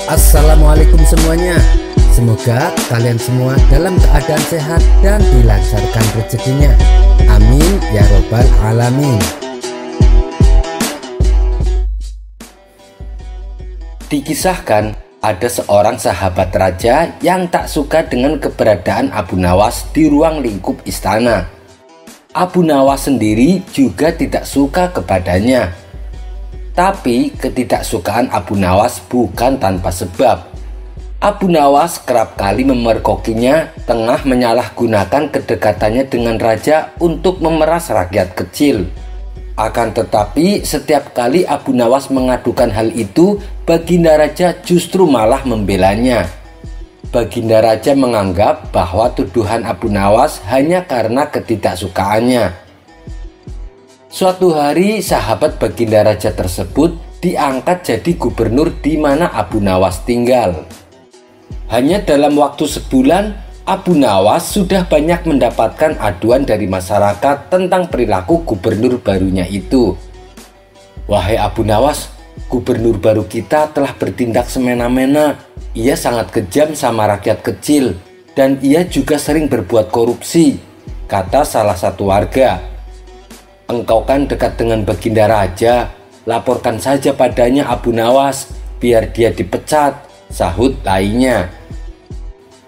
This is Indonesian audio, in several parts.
Assalamualaikum semuanya. Semoga kalian semua dalam keadaan sehat dan dilancarkan rezekinya. Amin ya robbal alamin. Dikisahkan ada seorang sahabat raja yang tak suka dengan keberadaan Abu Nawas di ruang lingkup istana. Abu Nawas sendiri juga tidak suka kepadanya. Tapi ketidaksukaan Abu Nawas bukan tanpa sebab. Abu Nawas kerap kali memergokinya tengah menyalahgunakan kedekatannya dengan raja untuk memeras rakyat kecil. Akan tetapi setiap kali Abu Nawas mengadukan hal itu, Baginda Raja justru malah membelanya. Baginda Raja menganggap bahwa tuduhan Abu Nawas hanya karena ketidaksukaannya. Suatu hari sahabat Baginda Raja tersebut diangkat jadi gubernur di mana Abu Nawas tinggal. Hanya dalam waktu sebulan, Abu Nawas sudah banyak mendapatkan aduan dari masyarakat tentang perilaku gubernur barunya itu. Wahai Abu Nawas, gubernur baru kita telah bertindak semena-mena. Ia sangat kejam sama rakyat kecil dan ia juga sering berbuat korupsi, kata salah satu warga. Engkau kan dekat dengan Baginda Raja, laporkan saja padanya Abu Nawas, biar dia dipecat, sahut lainnya.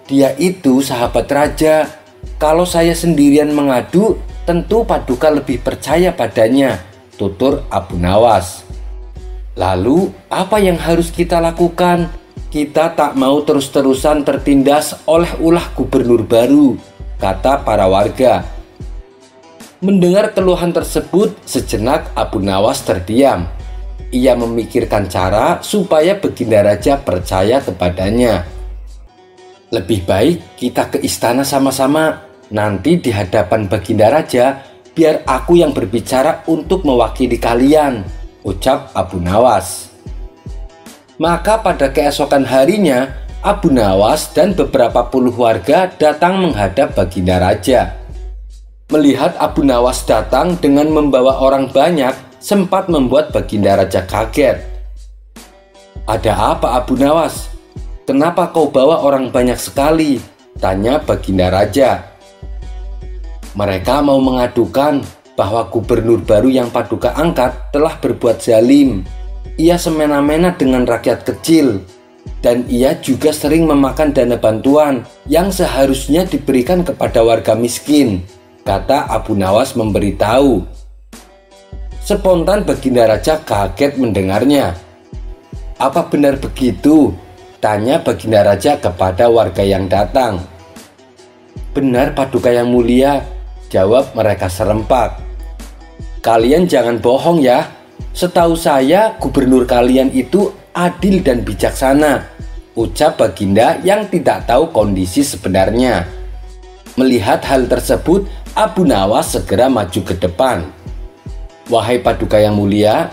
Dia itu sahabat raja, kalau saya sendirian mengadu, tentu Paduka lebih percaya padanya, tutur Abu Nawas. Lalu apa yang harus kita lakukan? Kita tak mau terus-terusan tertindas oleh ulah gubernur baru, kata para warga. Mendengar keluhan tersebut, sejenak Abu Nawas terdiam. Ia memikirkan cara supaya Baginda Raja percaya kepadanya. Lebih baik kita ke istana sama-sama. Nanti di hadapan Baginda Raja, biar aku yang berbicara untuk mewakili kalian, ucap Abu Nawas. Maka pada keesokan harinya, Abu Nawas dan beberapa puluh warga datang menghadap Baginda Raja. Melihat Abu Nawas datang dengan membawa orang banyak, sempat membuat Baginda Raja kaget. Ada apa Abu Nawas? Kenapa kau bawa orang banyak sekali? Tanya Baginda Raja. Mereka mau mengadukan bahwa gubernur baru yang Paduka angkat telah berbuat zalim. Ia semena-mena dengan rakyat kecil. Dan ia juga sering memakan dana bantuan yang seharusnya diberikan kepada warga miskin, kata Abu Nawas memberitahu. Spontan Baginda Raja kaget mendengarnya. Apa benar begitu? Tanya Baginda Raja kepada warga yang datang. Benar Paduka yang mulia, jawab mereka serempak. Kalian jangan bohong ya. Setahu saya gubernur kalian itu adil dan bijaksana, ucap Baginda yang tidak tahu kondisi sebenarnya. Melihat hal tersebut, Abu Nawas segera maju ke depan. Wahai Paduka yang mulia,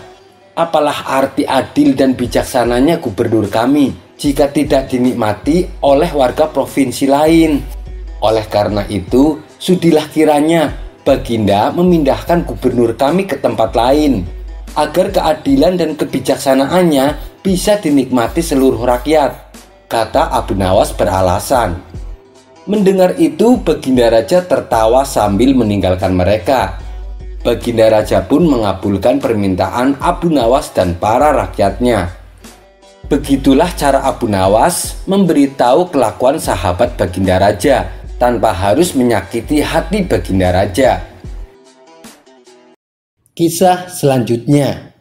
apalah arti adil dan bijaksananya gubernur kami jika tidak dinikmati oleh warga provinsi lain? Oleh karena itu, sudilah kiranya Baginda memindahkan gubernur kami ke tempat lain, agar keadilan dan kebijaksanaannya bisa dinikmati seluruh rakyat, kata Abu Nawas beralasan. Mendengar itu, Baginda Raja tertawa sambil meninggalkan mereka. Baginda Raja pun mengabulkan permintaan Abu Nawas dan para rakyatnya. Begitulah cara Abu Nawas memberitahu kelakuan sahabat Baginda Raja tanpa harus menyakiti hati Baginda Raja. Kisah selanjutnya.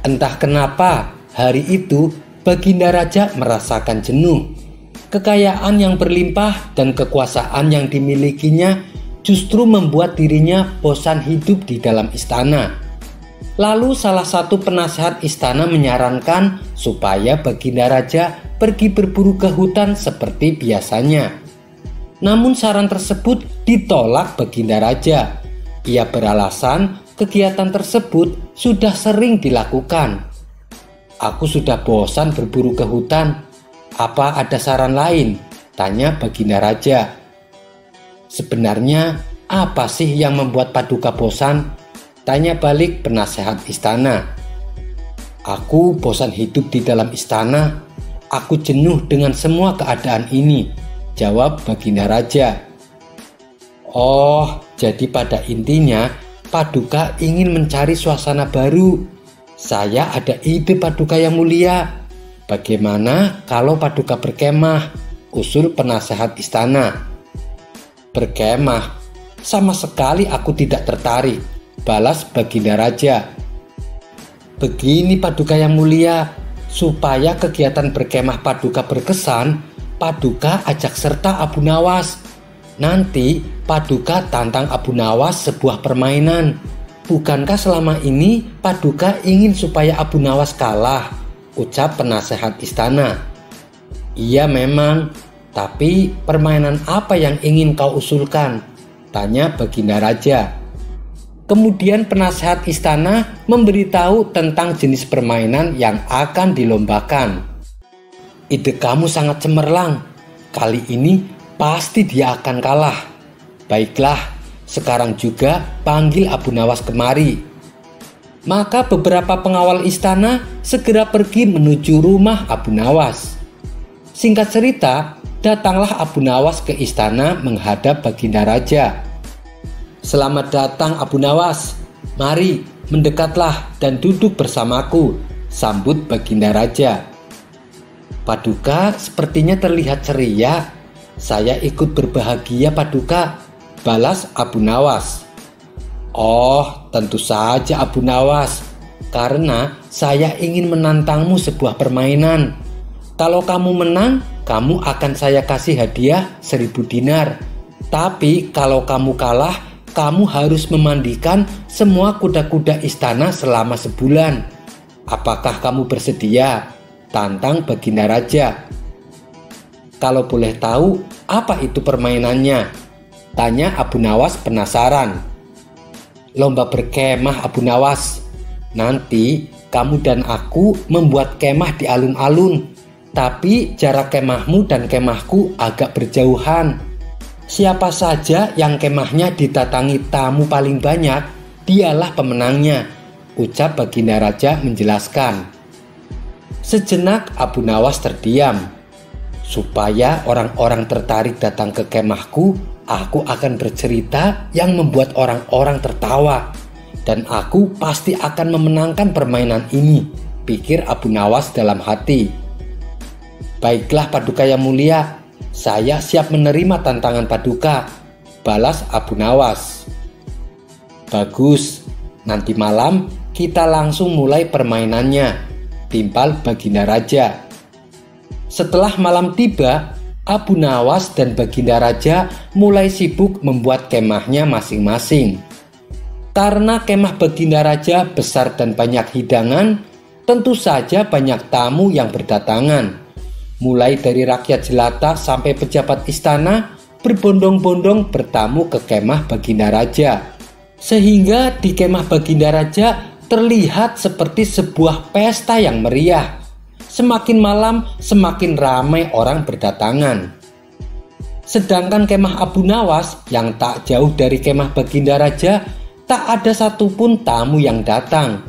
Entah kenapa hari itu Baginda Raja merasakan jenuh. Kekayaan yang berlimpah dan kekuasaan yang dimilikinya justru membuat dirinya bosan hidup di dalam istana. Lalu salah satu penasehat istana menyarankan supaya Baginda Raja pergi berburu ke hutan seperti biasanya. Namun saran tersebut ditolak Baginda Raja. Ia beralasan kegiatan tersebut sudah sering dilakukan. Aku sudah bosan berburu ke hutan. Apa ada saran lain? Tanya Baginda Raja. Sebenarnya apa sih yang membuat Paduka bosan? Tanya balik penasehat istana. Aku bosan hidup di dalam istana. Aku jenuh dengan semua keadaan ini, jawab Baginda Raja. Oh, jadi pada intinya Paduka ingin mencari suasana baru. Saya ada ide Paduka yang mulia. Bagaimana kalau Paduka berkemah? Usul penasehat istana. Berkemah? Sama sekali aku tidak tertarik, balas Baginda Raja. Begini Paduka yang mulia, supaya kegiatan berkemah Paduka berkesan, Paduka ajak serta Abu Nawas. Nanti Paduka tantang Abu Nawas sebuah permainan. Bukankah selama ini Paduka ingin supaya Abu Nawas kalah? Ucap penasehat istana. Iya memang, tapi permainan apa yang ingin kau usulkan? Tanya Baginda Raja. Kemudian penasehat istana memberitahu tentang jenis permainan yang akan dilombakan. Ide kamu sangat cemerlang. Kali ini pasti dia akan kalah. Baiklah, sekarang juga panggil Abu Nawas kemari. Maka beberapa pengawal istana segera pergi menuju rumah Abu Nawas. Singkat cerita, datanglah Abu Nawas ke istana menghadap Baginda Raja. Selamat datang Abu Nawas. Mari, mendekatlah dan duduk bersamaku, sambut Baginda Raja. Paduka sepertinya terlihat ceria. Saya ikut berbahagia Paduka, balas Abu Nawas. Oh, tentu saja Abu Nawas, karena saya ingin menantangmu sebuah permainan. Kalau kamu menang, kamu akan saya kasih hadiah 1000 dinar. Tapi kalau kamu kalah, kamu harus memandikan semua kuda-kuda istana selama sebulan. Apakah kamu bersedia? Tantang Baginda Raja. Kalau boleh tahu, apa itu permainannya? Tanya Abu Nawas penasaran. Lomba berkemah Abu Nawas. Nanti kamu dan aku membuat kemah di alun-alun. Tapi jarak kemahmu dan kemahku agak berjauhan. Siapa saja yang kemahnya didatangi tamu paling banyak, dialah pemenangnya, ucap Baginda Raja menjelaskan. Sejenak Abu Nawas terdiam. Supaya orang-orang tertarik datang ke kemahku, aku akan bercerita yang membuat orang-orang tertawa. Dan aku pasti akan memenangkan permainan ini, pikir Abu Nawas dalam hati. Baiklah Paduka yang mulia, saya siap menerima tantangan Paduka, balas Abu Nawas. Bagus, nanti malam kita langsung mulai permainannya, timpal Baginda Raja. Setelah malam tiba, Abu Nawas dan Baginda Raja mulai sibuk membuat kemahnya masing-masing. Karena kemah Baginda Raja besar dan banyak hidangan, tentu saja banyak tamu yang berdatangan. Mulai dari rakyat jelata sampai pejabat istana berbondong-bondong bertamu ke kemah Baginda Raja. Sehingga di kemah Baginda Raja terlihat seperti sebuah pesta yang meriah. Semakin malam semakin ramai orang berdatangan. Sedangkan kemah Abu Nawas yang tak jauh dari kemah Baginda Raja, tak ada satupun tamu yang datang.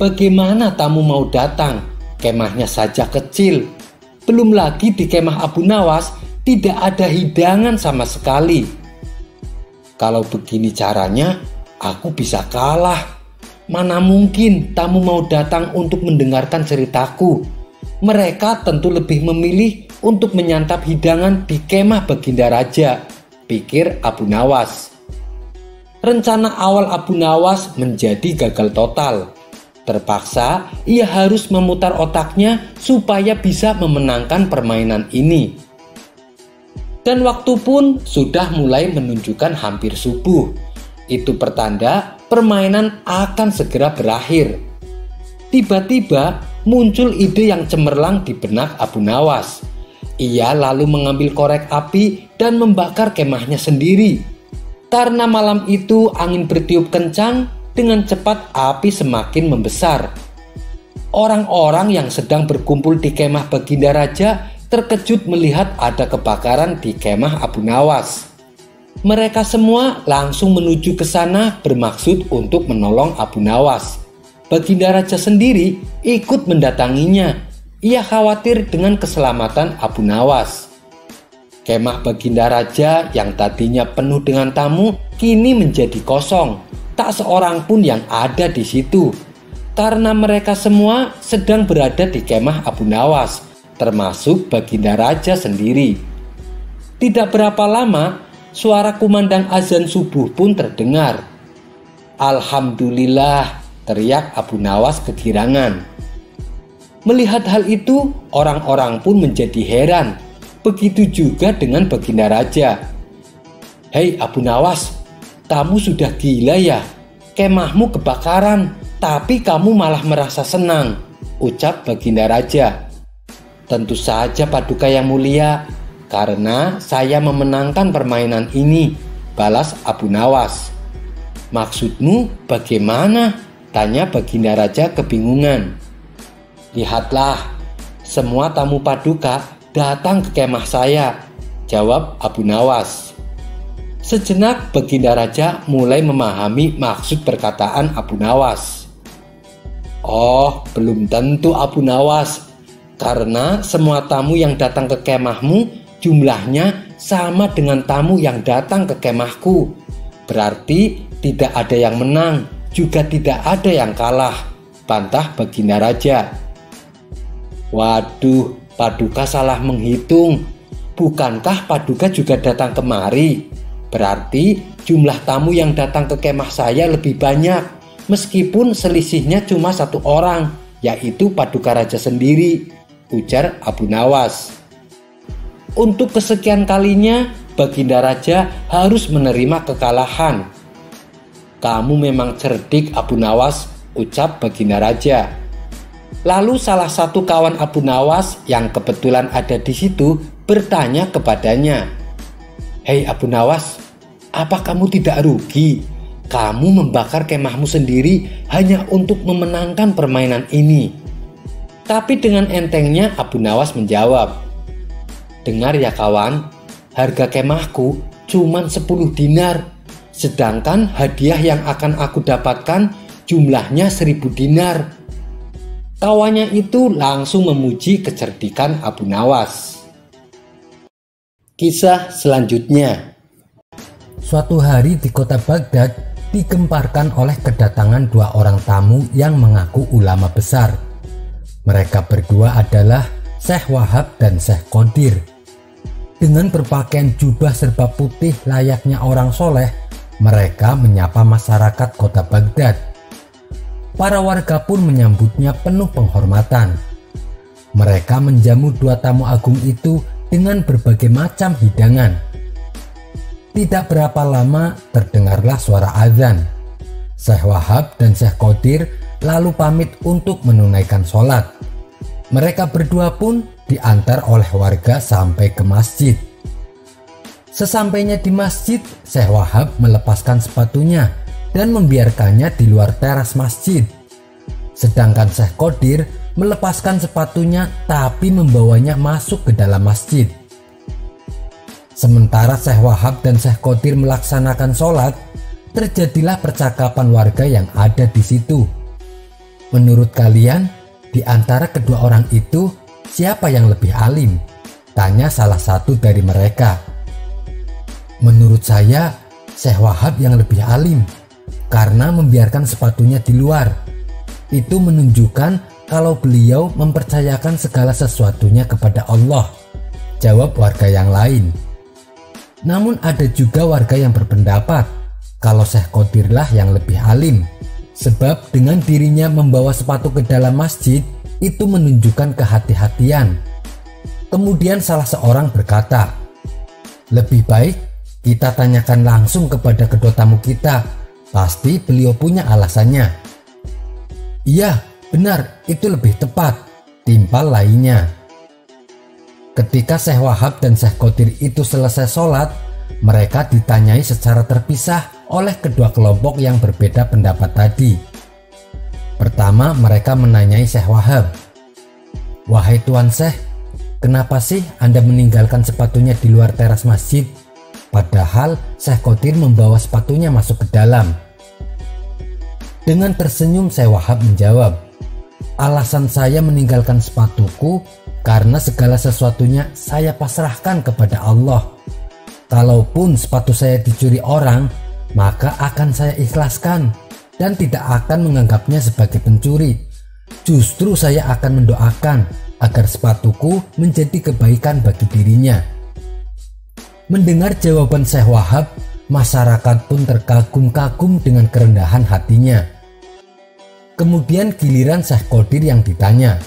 Bagaimana tamu mau datang? Kemahnya saja kecil. Belum lagi di kemah Abu Nawas tidak ada hidangan sama sekali. Kalau begini caranya, aku bisa kalah. Mana mungkin tamu mau datang untuk mendengarkan ceritaku. Mereka tentu lebih memilih untuk menyantap hidangan di kemah Baginda Raja, pikir Abu Nawas. Rencana awal Abu Nawas menjadi gagal total. Terpaksa ia harus memutar otaknya supaya bisa memenangkan permainan ini. Dan waktu pun sudah mulai menunjukkan hampir subuh. Itu pertanda permainan akan segera berakhir. Tiba-tiba muncul ide yang cemerlang di benak Abu Nawas. Ia lalu mengambil korek api dan membakar kemahnya sendiri. Karena malam itu angin bertiup kencang, dengan cepat api semakin membesar. Orang-orang yang sedang berkumpul di kemah Baginda Raja terkejut melihat ada kebakaran di kemah Abu Nawas. Mereka semua langsung menuju ke sana bermaksud untuk menolong Abu Nawas. Baginda Raja sendiri ikut mendatanginya. Ia khawatir dengan keselamatan Abu Nawas. Kemah Baginda Raja yang tadinya penuh dengan tamu kini menjadi kosong. Tak seorang pun yang ada di situ, karena mereka semua sedang berada di kemah Abu Nawas, termasuk Baginda Raja sendiri. Tidak berapa lama, suara kumandang azan subuh pun terdengar. "Alhamdulillah," teriak Abu Nawas kegirangan. Melihat hal itu, orang-orang pun menjadi heran. Begitu juga dengan Baginda Raja. "Hei Abu Nawas, kamu sudah gila ya? Kemahmu kebakaran, tapi kamu malah merasa senang," ucap Baginda Raja. "Tentu saja Paduka yang mulia, karena saya memenangkan permainan ini," balas Abu Nawas. "Maksudmu bagaimana?" tanya Baginda Raja kebingungan. "Lihatlah, semua tamu Paduka datang ke kemah saya," jawab Abu Nawas. Sejenak Baginda Raja mulai memahami maksud perkataan Abu Nawas. "Oh, belum tentu Abu Nawas, karena semua tamu yang datang ke kemahmu jumlahnya sama dengan tamu yang datang ke kemahku. Berarti tidak ada yang menang, juga tidak ada yang kalah," bantah Baginda Raja. "Waduh, Paduka salah menghitung. Bukankah Paduka juga datang kemari? Berarti jumlah tamu yang datang ke kemah saya lebih banyak, meskipun selisihnya cuma satu orang, yaitu Paduka Raja sendiri," ujar Abu Nawas. Untuk kesekian kalinya, Baginda Raja harus menerima kekalahan. "Kamu memang cerdik Abu Nawas," ucap Baginda Raja. Lalu salah satu kawan Abu Nawas yang kebetulan ada di situ bertanya kepadanya, "Hei Abu Nawas, apa kamu tidak rugi? Kamu membakar kemahmu sendiri hanya untuk memenangkan permainan ini." Tapi dengan entengnya Abu Nawas menjawab, "Dengar ya kawan, harga kemahku cuma 10 dinar. Sedangkan hadiah yang akan aku dapatkan jumlahnya 1000 dinar. Kawannya itu langsung memuji kecerdikan Abu Nawas. Kisah selanjutnya. Suatu hari di kota Baghdad digemparkan oleh kedatangan 2 orang tamu yang mengaku ulama besar. Mereka berdua adalah Syekh Wahab dan Syekh Qadir. Dengan berpakaian jubah serba putih layaknya orang soleh, mereka menyapa masyarakat kota Baghdad. Para warga pun menyambutnya penuh penghormatan. Mereka menjamu 2 tamu agung itu dengan berbagai macam hidangan. Tidak berapa lama terdengarlah suara azan. Syekh Wahab dan Syekh Qadir lalu pamit untuk menunaikan sholat. Mereka berdua pun diantar oleh warga sampai ke masjid. Sesampainya di masjid, Syekh Wahab melepaskan sepatunya dan membiarkannya di luar teras masjid. Sedangkan Syekh Qadir melepaskan sepatunya tapi membawanya masuk ke dalam masjid. Sementara Syekh Wahab dan Syekh Qadir melaksanakan sholat, terjadilah percakapan warga yang ada di situ. "Menurut kalian, di antara kedua orang itu, siapa yang lebih alim?" tanya salah satu dari mereka. "Menurut saya, Syekh Wahab yang lebih alim, karena membiarkan sepatunya di luar. Itu menunjukkan kalau beliau mempercayakan segala sesuatunya kepada Allah," jawab warga yang lain. Namun ada juga warga yang berpendapat kalau Syekh Qadirlah yang lebih alim, sebab dengan dirinya membawa sepatu ke dalam masjid itu menunjukkan kehati-hatian. Kemudian salah seorang berkata, "Lebih baik kita tanyakan langsung kepada kedua tamu kita, pasti beliau punya alasannya." "Iya, benar, itu lebih tepat," timpal lainnya. Ketika Syekh Wahab dan Syekh Qadir itu selesai sholat, mereka ditanyai secara terpisah oleh kedua kelompok yang berbeda pendapat tadi. Pertama, mereka menanyai Syekh Wahab, "Wahai Tuan Syekh, kenapa sih Anda meninggalkan sepatunya di luar teras masjid? Padahal Syekh Qadir membawa sepatunya masuk ke dalam." Dengan tersenyum Syekh Wahab menjawab, alasan saya meninggalkan sepatuku karena segala sesuatunya saya pasrahkan kepada Allah. Kalaupun sepatu saya dicuri orang, maka akan saya ikhlaskan dan tidak akan menganggapnya sebagai pencuri. Justru saya akan mendoakan agar sepatuku menjadi kebaikan bagi dirinya. Mendengar jawaban Syekh Wahab, masyarakat pun terkagum-kagum dengan kerendahan hatinya. Kemudian giliran Syekh Qadir yang ditanya,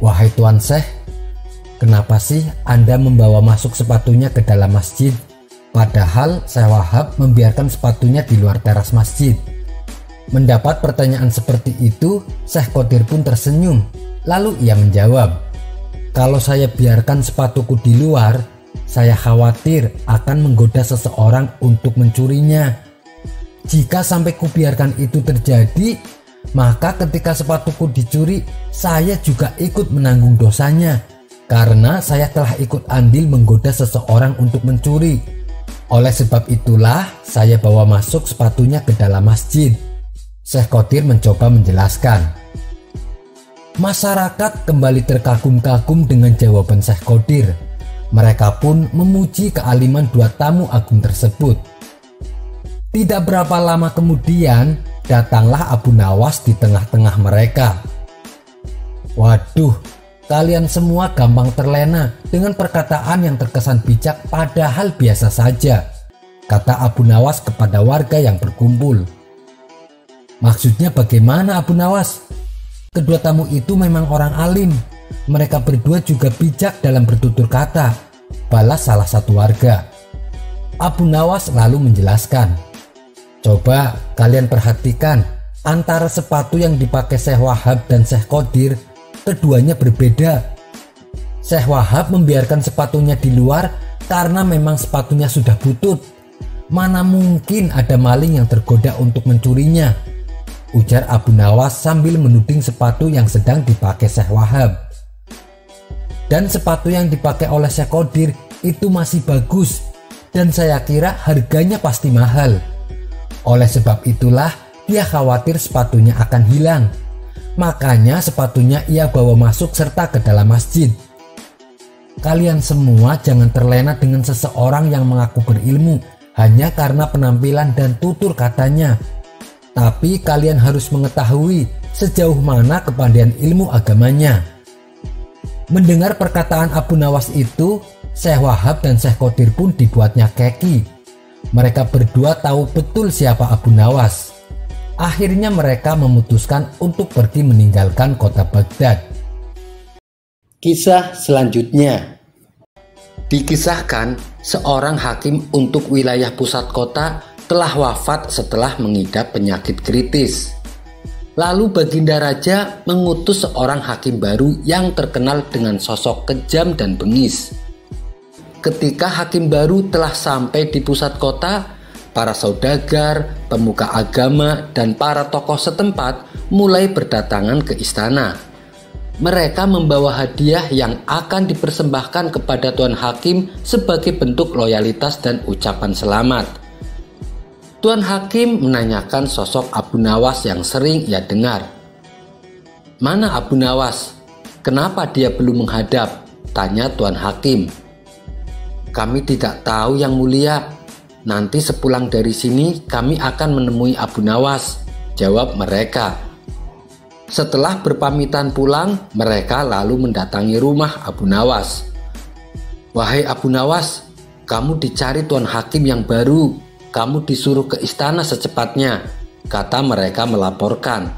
"Wahai Tuan Syekh, kenapa sih Anda membawa masuk sepatunya ke dalam masjid, padahal Syekh Wahab membiarkan sepatunya di luar teras masjid?" Mendapat pertanyaan seperti itu, Syekh Qadir pun tersenyum. Lalu ia menjawab, "Kalau saya biarkan sepatuku di luar, saya khawatir akan menggoda seseorang untuk mencurinya. Jika sampai kubiarkan itu terjadi, maka ketika sepatuku dicuri, saya juga ikut menanggung dosanya, karena saya telah ikut andil menggoda seseorang untuk mencuri. Oleh sebab itulah saya bawa masuk sepatunya ke dalam masjid." Syekh Qadir mencoba menjelaskan. Masyarakat kembali terkagum-kagum dengan jawaban Syekh Qadir. Mereka pun memuji kealiman dua tamu agung tersebut. Tidak berapa lama kemudian, datanglah Abu Nawas di tengah-tengah mereka. "Waduh, kalian semua gampang terlena dengan perkataan yang terkesan bijak padahal biasa saja," kata Abu Nawas kepada warga yang berkumpul. "Maksudnya bagaimana Abu Nawas? Kedua tamu itu memang orang alim. Mereka berdua juga bijak dalam bertutur kata," balas salah satu warga. Abu Nawas lalu menjelaskan, "Coba kalian perhatikan, antara sepatu yang dipakai Syekh Wahab dan Syekh Qadir, keduanya berbeda. Syekh Wahab membiarkan sepatunya di luar karena memang sepatunya sudah butut. Mana mungkin ada maling yang tergoda untuk mencurinya," ujar Abu Nawas sambil menuding sepatu yang sedang dipakai Syekh Wahab. "Dan sepatu yang dipakai oleh Syekh Qadir itu masih bagus dan saya kira harganya pasti mahal. Oleh sebab itulah dia khawatir sepatunya akan hilang. Makanya sepatunya ia bawa masuk serta ke dalam masjid. Kalian semua jangan terlena dengan seseorang yang mengaku berilmu hanya karena penampilan dan tutur katanya. Tapi kalian harus mengetahui sejauh mana kepandaian ilmu agamanya." Mendengar perkataan Abu Nawas itu, Syekh Wahab dan Syekh Qadir pun dibuatnya keki. Mereka berdua tahu betul siapa Abu Nawas. Akhirnya mereka memutuskan untuk pergi meninggalkan kota Baghdad. Kisah selanjutnya. Dikisahkan seorang hakim untuk wilayah pusat kota telah wafat setelah mengidap penyakit kritis. Lalu Baginda Raja mengutus seorang hakim baru yang terkenal dengan sosok kejam dan bengis. Ketika hakim baru telah sampai di pusat kota, para saudagar, pemuka agama, dan para tokoh setempat mulai berdatangan ke istana. Mereka membawa hadiah yang akan dipersembahkan kepada Tuan Hakim sebagai bentuk loyalitas dan ucapan selamat. Tuan Hakim menanyakan sosok Abu Nawas yang sering ia dengar. "Mana Abu Nawas? Kenapa dia belum menghadap?" tanya Tuan Hakim. "Kami tidak tahu yang mulia. Nanti sepulang dari sini kami akan menemui Abu Nawas," jawab mereka. Setelah berpamitan pulang, mereka lalu mendatangi rumah Abu Nawas. "Wahai Abu Nawas, kamu dicari Tuan Hakim yang baru. Kamu disuruh ke istana secepatnya," kata mereka melaporkan.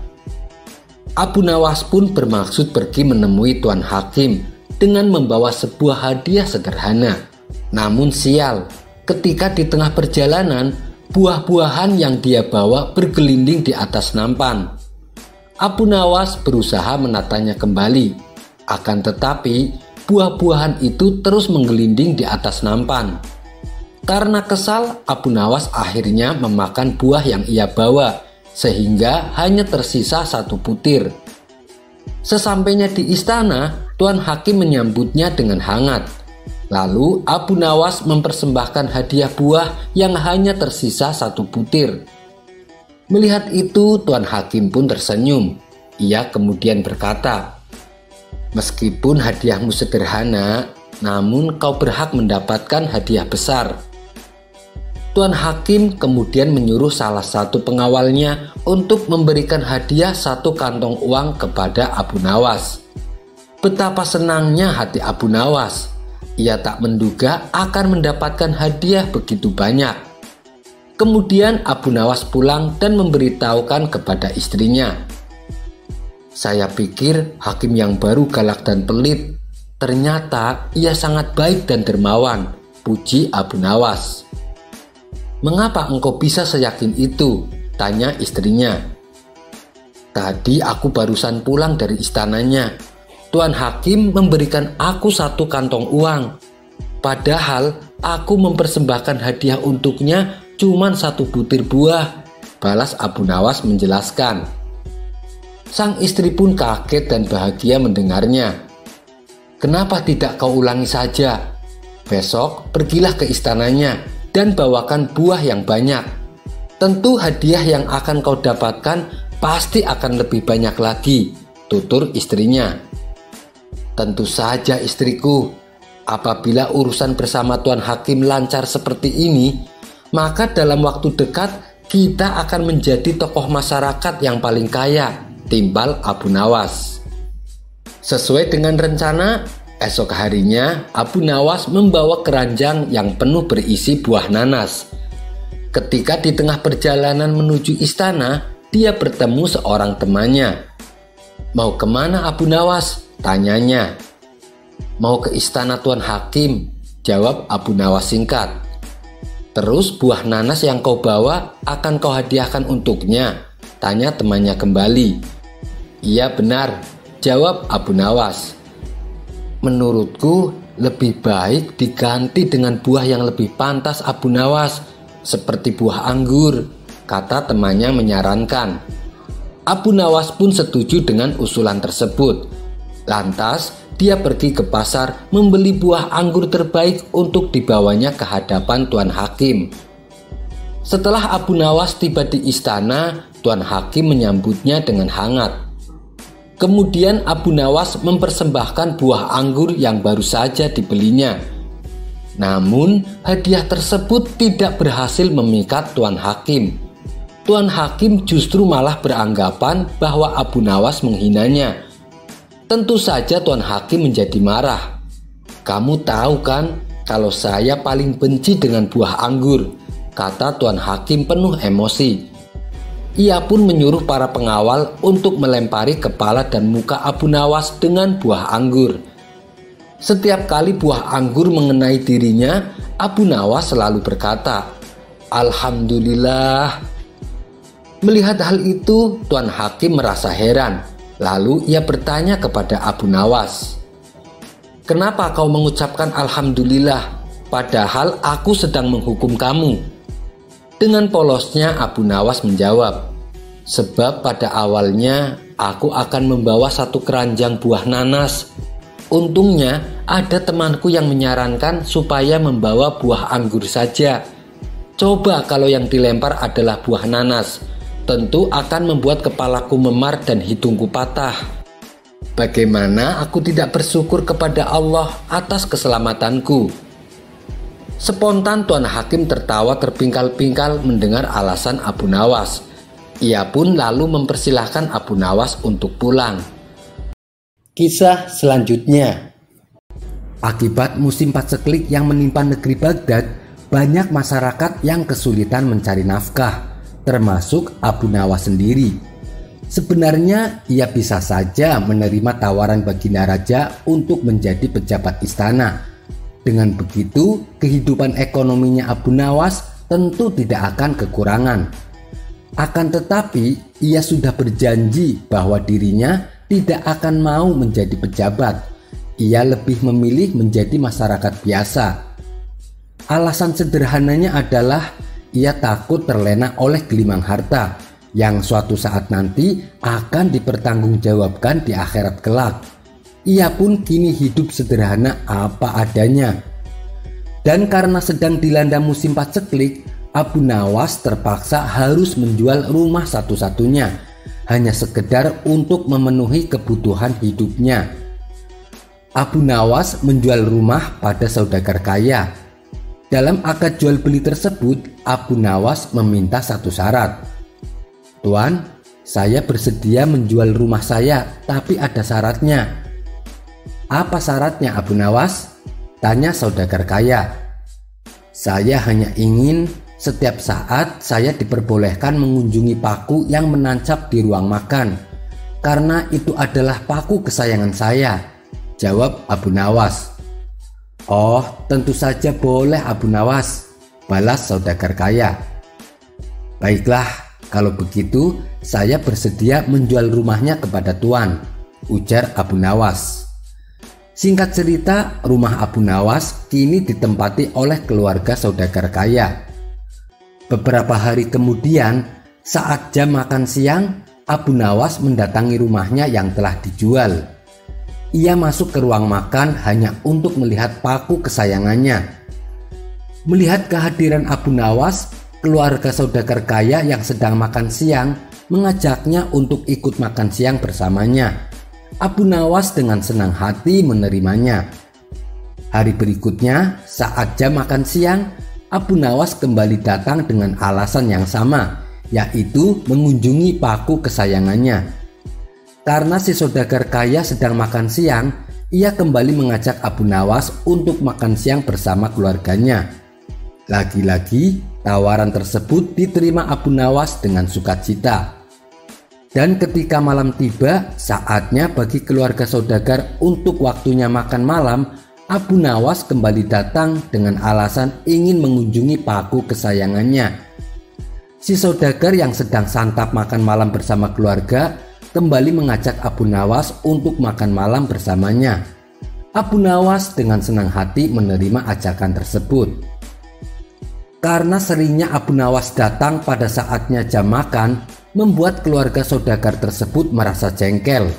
Abu Nawas pun bermaksud pergi menemui Tuan Hakim dengan membawa sebuah hadiah sederhana. Namun sial, ketika di tengah perjalanan, buah-buahan yang dia bawa bergelinding di atas nampan. Abu Nawas berusaha menatanya kembali, akan tetapi buah-buahan itu terus menggelinding di atas nampan. Karena kesal, Abu Nawas akhirnya memakan buah yang ia bawa, sehingga hanya tersisa satu butir. Sesampainya di istana, Tuan Hakim menyambutnya dengan hangat. Lalu Abu Nawas mempersembahkan hadiah buah yang hanya tersisa satu butir. Melihat itu, Tuan Hakim pun tersenyum. Ia kemudian berkata, "Meskipun hadiahmu sederhana, namun kau berhak mendapatkan hadiah besar." Tuan Hakim kemudian menyuruh salah satu pengawalnya untuk memberikan hadiah 1 kantong uang kepada Abu Nawas. Betapa senangnya hati Abu Nawas. Ia tak menduga akan mendapatkan hadiah begitu banyak. Kemudian Abu Nawas pulang dan memberitahukan kepada istrinya, "Saya pikir hakim yang baru galak dan pelit. Ternyata ia sangat baik dan dermawan," puji Abu Nawas. "Mengapa engkau bisa seyakin itu?" tanya istrinya. "Tadi aku barusan pulang dari istananya. Tuan Hakim memberikan aku 1 kantong uang. Padahal aku mempersembahkan hadiah untuknya cuma 1 butir buah," balas Abu Nawas menjelaskan. Sang istri pun kaget dan bahagia mendengarnya. "Kenapa tidak kau ulangi saja? Besok pergilah ke istananya dan bawakan buah yang banyak. Tentu hadiah yang akan kau dapatkan pasti akan lebih banyak lagi," tutur istrinya. "Tentu saja istriku, apabila urusan bersama Tuan Hakim lancar seperti ini, maka dalam waktu dekat kita akan menjadi tokoh masyarakat yang paling kaya," timbal Abu Nawas. Sesuai dengan rencana, esok harinya Abu Nawas membawa keranjang yang penuh berisi buah nanas. Ketika di tengah perjalanan menuju istana, dia bertemu seorang temannya. "Mau kemana Abu Nawas?" tanyanya. "Mau ke istana Tuan Hakim," jawab Abu Nawas singkat. "Terus buah nanas yang kau bawa akan kau hadiahkan untuknya?" tanya temannya kembali. "Iya benar," jawab Abu Nawas. "Menurutku lebih baik diganti dengan buah yang lebih pantas Abu Nawas, seperti buah anggur," kata temannya menyarankan. Abu Nawas pun setuju dengan usulan tersebut. Lantas dia pergi ke pasar membeli buah anggur terbaik untuk dibawanya ke hadapan Tuan Hakim. Setelah Abu Nawas tiba di istana, Tuan Hakim menyambutnya dengan hangat. Kemudian Abu Nawas mempersembahkan buah anggur yang baru saja dibelinya. Namun hadiah tersebut tidak berhasil memikat Tuan Hakim. Tuan Hakim justru malah beranggapan bahwa Abu Nawas menghinanya. Tentu saja Tuan Hakim menjadi marah. "Kamu tahu kan kalau saya paling benci dengan buah anggur," kata Tuan Hakim penuh emosi. Ia pun menyuruh para pengawal untuk melempari kepala dan muka Abu Nawas dengan buah anggur. Setiap kali buah anggur mengenai dirinya, Abu Nawas selalu berkata, "Alhamdulillah." Melihat hal itu, Tuan Hakim merasa heran. Lalu ia bertanya kepada Abu Nawas, "Kenapa kau mengucapkan Alhamdulillah, padahal aku sedang menghukum kamu?" Dengan polosnya Abu Nawas menjawab, "Sebab pada awalnya aku akan membawa 1 keranjang buah nanas. Untungnya ada temanku yang menyarankan supaya membawa buah anggur saja. Coba kalau yang dilempar adalah buah nanas, tentu akan membuat kepalaku memar dan hidungku patah. Bagaimana aku tidak bersyukur kepada Allah atas keselamatanku?" Spontan Tuan Hakim tertawa terpingkal-pingkal mendengar alasan Abu Nawas. Ia pun lalu mempersilahkan Abu Nawas untuk pulang. Kisah selanjutnya. Akibat musim paceklik yang menimpa negeri Baghdad, banyak masyarakat yang kesulitan mencari nafkah, termasuk Abu Nawas sendiri. Sebenarnya ia bisa saja menerima tawaran Baginda Raja untuk menjadi pejabat istana. Dengan begitu, kehidupan ekonominya Abu Nawas tentu tidak akan kekurangan. Akan tetapi, ia sudah berjanji bahwa dirinya tidak akan mau menjadi pejabat. Ia lebih memilih menjadi masyarakat biasa. Alasan sederhananya adalah ia takut terlena oleh gelimang harta yang suatu saat nanti akan dipertanggungjawabkan di akhirat kelak. Ia pun kini hidup sederhana apa adanya. Dan karena sedang dilanda musim paceklik, Abu Nawas terpaksa harus menjual rumah satu-satunya hanya sekedar untuk memenuhi kebutuhan hidupnya. Abu Nawas menjual rumah pada saudagar kaya. Dalam akad jual beli tersebut, Abu Nawas meminta satu syarat. "Tuan, saya bersedia menjual rumah saya, tapi ada syaratnya." "Apa syaratnya, Abu Nawas?" tanya saudagar kaya. "Saya hanya ingin setiap saat saya diperbolehkan mengunjungi paku yang menancap di ruang makan, karena itu adalah paku kesayangan saya," jawab Abu Nawas. "Oh, tentu saja boleh, Abu Nawas," balas saudagar kaya. "Baiklah, kalau begitu saya bersedia menjual rumahnya kepada Tuan," ujar Abu Nawas. Singkat cerita, rumah Abu Nawas kini ditempati oleh keluarga saudagar kaya. Beberapa hari kemudian, saat jam makan siang, Abu Nawas mendatangi rumahnya yang telah dijual. Ia masuk ke ruang makan hanya untuk melihat paku kesayangannya. Melihat kehadiran Abu Nawas, keluarga saudagar kaya yang sedang makan siang mengajaknya untuk ikut makan siang bersamanya. Abu Nawas dengan senang hati menerimanya. Hari berikutnya, saat jam makan siang, Abu Nawas kembali datang dengan alasan yang sama, yaitu mengunjungi paku kesayangannya. Karena si saudagar kaya sedang makan siang, ia kembali mengajak Abu Nawas untuk makan siang bersama keluarganya. Lagi-lagi, tawaran tersebut diterima Abu Nawas dengan sukacita. Dan ketika malam tiba, saatnya bagi keluarga saudagar untuk waktunya makan malam, Abu Nawas kembali datang dengan alasan ingin mengunjungi paku kesayangannya. Si saudagar yang sedang santap makan malam bersama keluarga kembali mengajak Abu Nawas untuk makan malam bersamanya. Abu Nawas dengan senang hati menerima ajakan tersebut. Karena seringnya Abu Nawas datang pada saatnya jam makan, membuat keluarga saudagar tersebut merasa jengkel.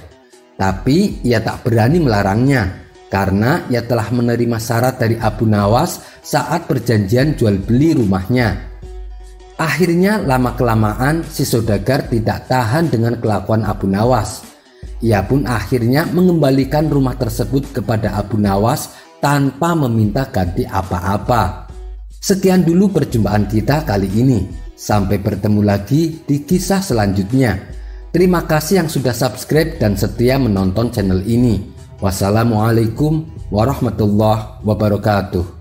Tapi ia tak berani melarangnya, karena ia telah menerima syarat dari Abu Nawas saat perjanjian jual beli rumahnya. Akhirnya lama-kelamaan si saudagar tidak tahan dengan kelakuan Abu Nawas. Ia pun akhirnya mengembalikan rumah tersebut kepada Abu Nawas tanpa meminta ganti apa-apa. Sekian dulu perjumpaan kita kali ini. Sampai bertemu lagi di kisah selanjutnya. Terima kasih yang sudah subscribe dan setia menonton channel ini. Wassalamualaikum warahmatullahi wabarakatuh.